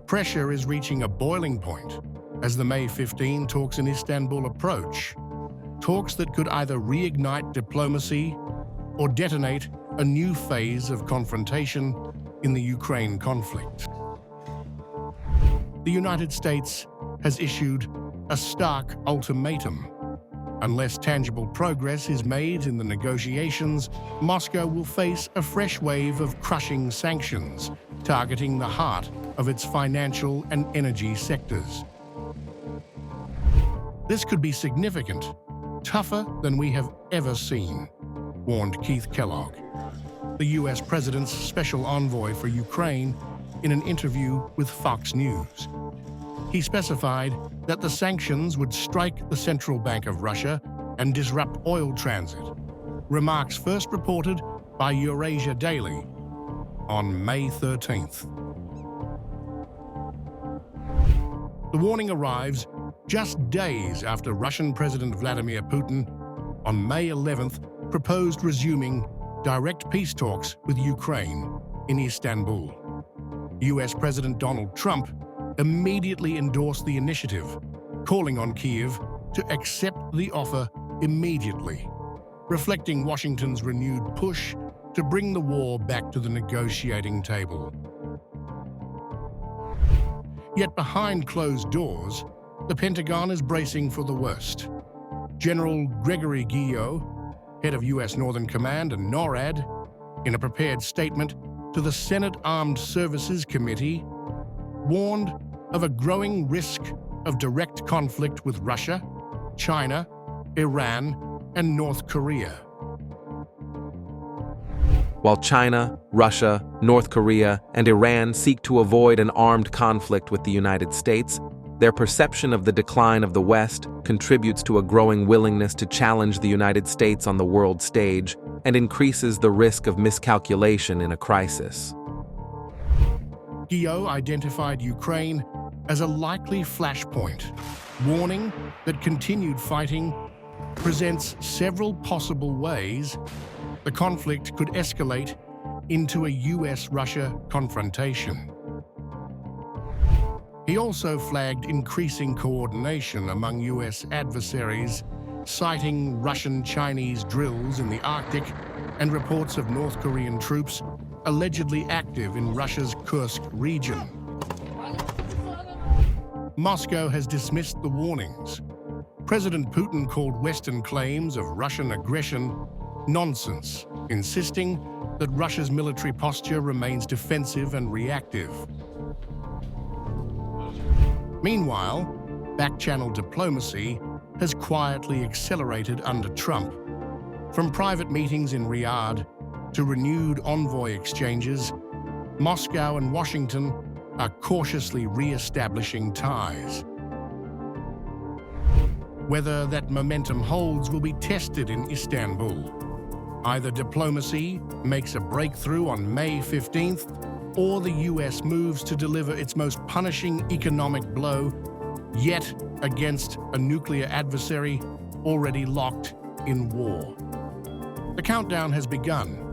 Pressure is reaching a boiling point as the May 15 talks in Istanbul approach, talks that could either reignite diplomacy or detonate a new phase of confrontation in the Ukraine conflict. The United States has issued a stark ultimatum. Unless tangible progress is made in the negotiations, Moscow will face a fresh wave of crushing sanctions, targeting the heart of its financial and energy sectors. This could be significant, tougher than we have ever seen, warned Keith Kellogg, the U.S. President's special envoy for Ukraine, in an interview with Fox News. He specified that the sanctions would strike the central bank of Russia and disrupt oil transit, remarks first reported by Eurasia Daily on May 13th. The warning arrives just days after Russian President Vladimir Putin, on May 11th, proposed resuming direct peace talks with Ukraine in Istanbul. U.S. President Donald Trump immediately endorsed the initiative, calling on Kyiv to accept the offer immediately, reflecting Washington's renewed push to bring the war back to the negotiating table. Yet behind closed doors, the Pentagon is bracing for the worst. General Gregory Guillot, head of U.S. Northern Command and NORAD, in a prepared statement to the Senate Armed Services Committee, warned of a growing risk of direct conflict with Russia, China, Iran, and North Korea. While China, Russia, North Korea, and Iran seek to avoid an armed conflict with the United States, their perception of the decline of the West contributes to a growing willingness to challenge the United States on the world stage and increases the risk of miscalculation in a crisis. Guillot identified Ukraine as a likely flashpoint, warning that continued fighting presents several possible ways the conflict could escalate into a U.S.-Russia confrontation. He also flagged increasing coordination among U.S. adversaries, citing Russian-Chinese drills in the Arctic and reports of North Korean troops allegedly active in Russia's Kursk region. Moscow has dismissed the warnings. President Putin called Western claims of Russian aggression nonsense, insisting that Russia's military posture remains defensive and reactive. Meanwhile, back-channel diplomacy has quietly accelerated under Trump. From private meetings in Riyadh to renewed envoy exchanges, Moscow and Washington are cautiously re-establishing ties. Whether that momentum holds will be tested in Istanbul. Either diplomacy makes a breakthrough on May 15th, or the U.S. moves to deliver its most punishing economic blow yet against a nuclear adversary already locked in war. The countdown has begun,